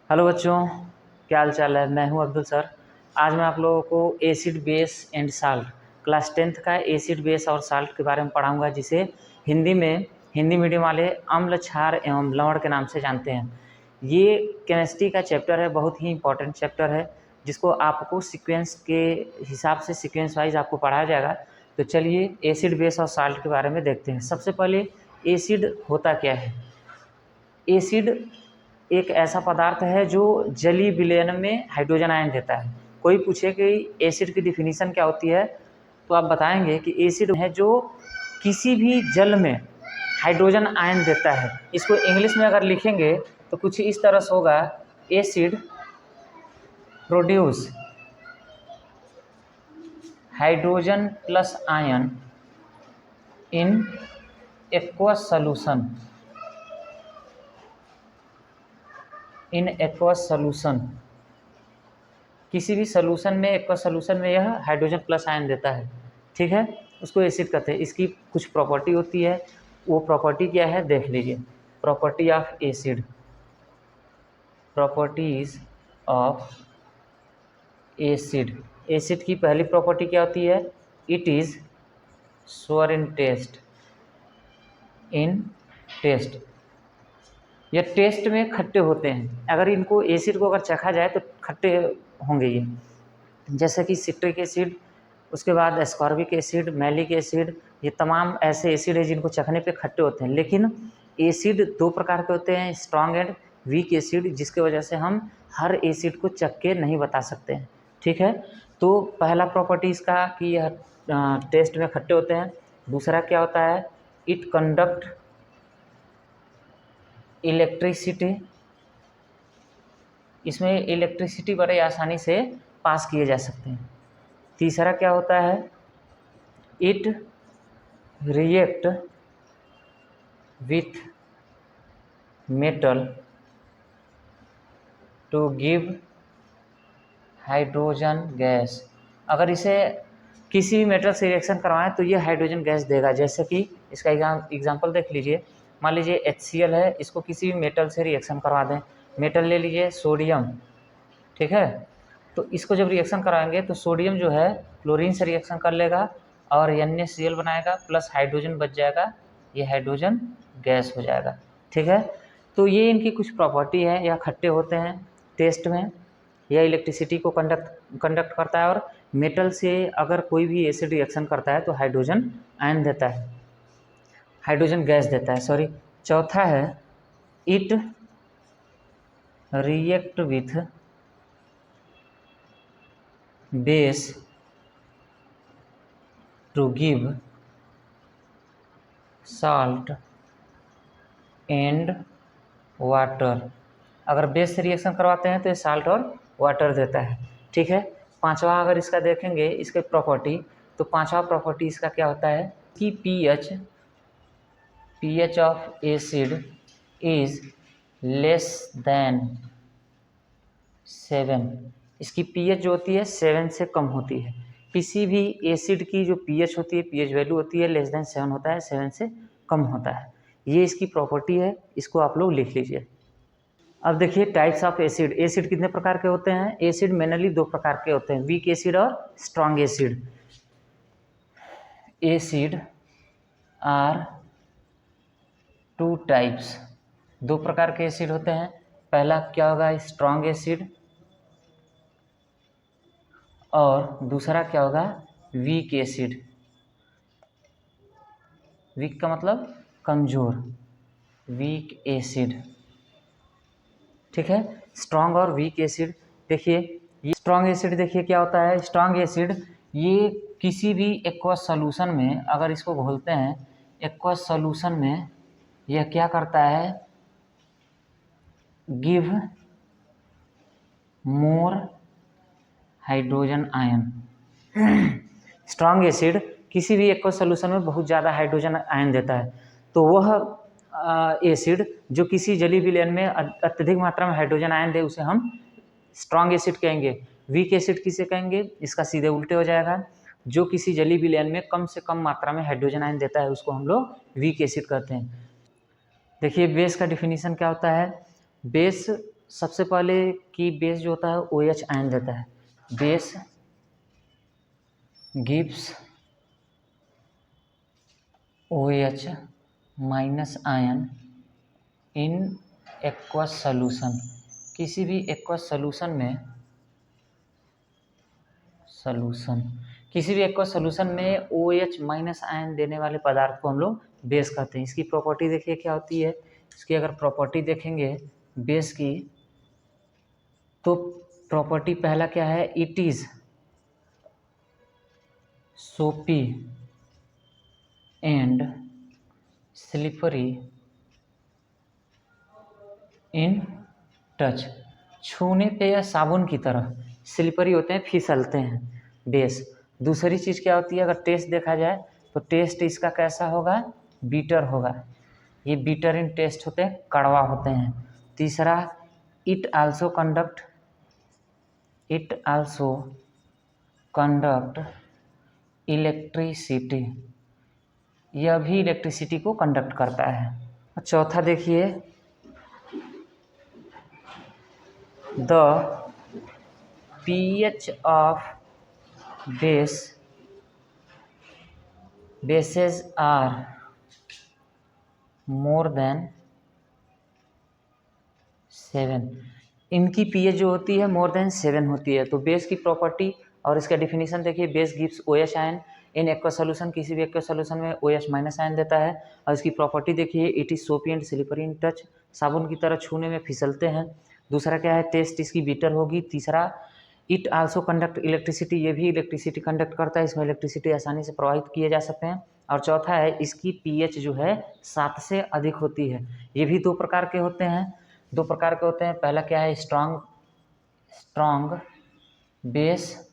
Hello बच्चों, क्या हाल चाल है। मैं हूं अब्दुल सर। आज मैं आप लोगों को acid base and salt class 10th का एसिड बेस और साल्ट के बारे में पढ़ाऊंगा, जिसे हिंदी मीडियम वाले अम्ल क्षार एवं लवण के नाम से जानते हैं। ये केमिस्ट्री का चैप्टर है, बहुत ही इंपॉर्टेंट चैप्टर है, जिसको आपको सीक्वेंस के हिसाब से सीक्वेंस वाइज आपको पढ़ाया जाएगा। तो चलिए एसिड बेस और साल्ट के बारे में देखते हैं। सबसे पहले एसिड होता क्या है। एसिड एक ऐसा पदार्थ है जो जलीय विलयन में हाइड्रोजन आयन देता है। कोई पूछे कि एसिड की डिफिनीशन क्या होती है, तो आप बताएंगे कि एसिड है जो किसी भी जल में हाइड्रोजन आयन देता है। इसको इंग्लिश में अगर लिखेंगे तो कुछ इस तरह से होगा, acid produce hydrogen plus ion in aqueous solution. In aqueous solution, किसी भी सॉल्यूशन में, एक्वस सॉल्यूशन में यह हाइड्रोजन प्लस आयन देता है। ठीक है, उसको एसिड कहते हैं। इसकी कुछ प्रॉपर्टी होती है, वो प्रॉपर्टी क्या है देख लीजिए। Property of acid, properties of acid. Acid की पहली प्रॉपर्टी क्या होती है, it is sour in taste. In taste, यह टेस्ट में खट्टे होते हैं। अगर इनको एसिड को अगर चखा जाए तो खट्टे होंगे ये, जैसे कि सिट्रिक एसिड, उसके बाद एस्कॉर्बिक एसिड, मैलिक एसिड, ये तमाम ऐसे एसिड है जिनको चखने पे खट्टे होते हैं। लेकिन एसिड दो प्रकार के होते हैं, स्ट्रॉन्ग एंड वीक एसिड, जिसके वजह से हम हर एसिड को चख के नहीं बता सकते हैं। ठीक है, तो पहला प्रॉपर्टी इसका कि यह टेस्ट में खट्टे होते हैं। दूसरा क्या होता है, इट कंडक्ट इलेक्ट्रिसिटी, इसमें इलेक्ट्रिसिटी बड़े आसानी से पास किए जा सकते हैं। तीसरा क्या होता है, it react with metal to give hydrogen gas. अगर इसे किसी भी मेटल से रिएक्शन करवाएं तो ये हाइड्रोजन गैस देगा। जैसे कि इसका एग्जांपल देख लीजिए। मान लीजिए HCl है, इसको किसी भी मेटल से रिएक्शन करवा दें। मेटल ले लीजिए सोडियम, ठीक है। तो इसको जब रिएक्शन कराएंगे तो सोडियम जो है क्लोरीन से रिएक्शन कर लेगा और NaCl बनाएगा, प्लस हाइड्रोजन बच जाएगा, ये हाइड्रोजन गैस हो जाएगा। ठीक है, तो ये इनकी कुछ प्रॉपर्टी है। या खट्टे होते हैं टेस्ट में, या इलेक्ट्रिसिटी को कंडक्ट करता है, और मेटल से अगर कोई भी एसिड रिएक्शन करता है तो हाइड्रोजन आयन देता है, हाइड्रोजन गैस देता है, सॉरी। चौथा है, it react with base to give salt and water. अगर बेस से रिएक्शन करवाते हैं तो ये साल्ट और वाटर देता है। ठीक है, पांचवा अगर इसका देखेंगे इसके प्रॉपर्टी, तो पांचवा प्रॉपर्टी इसका क्या होता है कि pH of acid is less than 7। इसकी pH जो होती है 7 से कम होती है। किसी भी एसिड की जो pH होती है, pH वैल्यू होती है लेस देन 7 होता है, 7 से कम होता है। ये इसकी प्रॉपर्टी है, इसको आप लोग लिख लीजिए। अब देखिए टाइप्स ऑफ एसिड। एसिड कितने प्रकार के होते हैं, एसिड मेनली दो प्रकार के होते हैं, वीक एसिड और strong acid. Acid are two types, दो प्रकार के एसिड होते हैं। पहला क्या होगा, स्ट्रॉन्ग एसिड, और दूसरा क्या होगा, वीक एसिड। वीक का मतलब कमजोर, वीक एसिड। ठीक है, स्ट्रॉन्ग और वीक एसिड। देखिए ये स्ट्रॉन्ग एसिड, देखिए क्या होता है स्ट्रॉन्ग एसिड, ये किसी भी एक्वस सॉल्यूशन में अगर इसको घोलते हैं, एक्वस सॉल्यूशन में यह क्या करता है, give more hydrogen ion. Strong acid किसी भी एक्वस सॉल्यूशन में बहुत ज़्यादा हाइड्रोजन आयन देता है। तो वह एसिड जो किसी जलीय विलयन में अत्यधिक मात्रा में हाइड्रोजन आयन दे उसे हम स्ट्रॉन्ग एसिड कहेंगे। वीक एसिड किसे कहेंगे, इसका सीधे उल्टे हो जाएगा। जो किसी जलीय विलयन में कम से कम मात्रा में हाइड्रोजन आयन देता है उसको हम लोग वीक एसिड कहते हैं। देखिए बेस का डिफिनीशन क्या होता है, बेस सबसे पहले कि बेस जो होता है OH आयन देता है। Base gives OH minus ion in aqueous solution. किसी भी एक्वस सॉल्यूशन में OH माइनस आयन देने वाले पदार्थ को हम लोग बेस कहते हैं। इसकी प्रॉपर्टी देखिए क्या होती है। इसकी अगर प्रॉपर्टी देखेंगे बेस की, तो प्रॉपर्टी पहला क्या है, इट इज सोपी एंड स्लिपरी इन टच। छूने पे या साबुन की तरह स्लिपरी होते हैं, फिसलते हैं बेस। दूसरी चीज़ क्या होती है, अगर टेस्ट देखा जाए तो टेस्ट इसका कैसा होगा, बीटर होगा। ये बीटर इन टेस्ट होते हैं, कड़वा होते हैं। तीसरा, इट आल्सो कंडक्ट इलेक्ट्रिसिटी। यह भी इलेक्ट्रिसिटी को कंडक्ट करता है। चौथा देखिए, the pH of bases are more than 7। इनकी pH जो होती है मोर देन 7 होती है। तो बेस की प्रॉपर्टी और इसका डिफिनीशन देखिए, base gives OH ion in aqueous solution. किसी भी एक्वस सॉल्यूशन में OH माइनस आयन देता है। और इसकी प्रॉपर्टी देखिए, इट इज सोपी एंड स्लिपरी इन टच। साबुन की तरह छूने में फिसलते हैं। दूसरा क्या है, टेस्ट इसकी बीटर होगी। तीसरा, इट आल्सो कंडक्ट इलेक्ट्रिसिटी। ये भी इलेक्ट्रिसिटी कंडक्ट करता है, इसमें इलेक्ट्रिसिटी आसानी से प्रवाहित किए जा सकते हैं। और चौथा है, इसकी pH जो है 7 से अधिक होती है। ये भी दो प्रकार के होते हैं। पहला क्या है, स्ट्रॉन्ग बेस,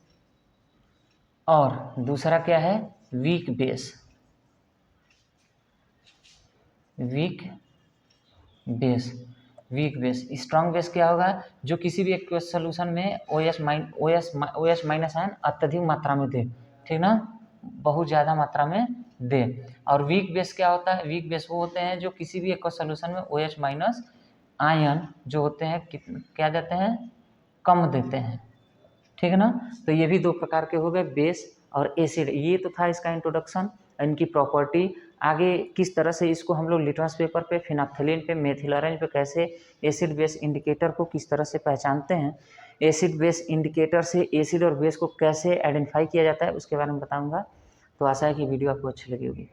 और दूसरा क्या है, वीक बेस। स्ट्रॉन्ग बेस क्या होगा, जो किसी भी एक्वस सॉल्यूशन में OH माइनस आयन अत्यधिक मात्रा में दे, ठीक ना, बहुत ज़्यादा मात्रा में दे। और वीक बेस क्या होता है, वीक बेस वो होते हैं जो किसी भी एक्वस सॉल्यूशन में OH माइनस आयन जो होते हैं क्या देते हैं, कम देते हैं, ठीक है ना। तो ये भी दो प्रकार के हो गए, बेस और एसिड। ये तो था इसका इंट्रोडक्शन, इनकी प्रॉपर्टी। आगे किस तरह से इसको हम लोग लिटमस पेपर पे, फिनाप्थलीन पे, मेथिल ऑरेंज पे कैसे एसिड बेस इंडिकेटर को किस तरह से पहचानते हैं, एसिड बेस इंडिकेटर से एसिड और बेस को कैसे आइडेंटिफाई किया जाता है, उसके बारे में बताऊंगा। तो आशा है कि वीडियो आपको अच्छी लगी होगी।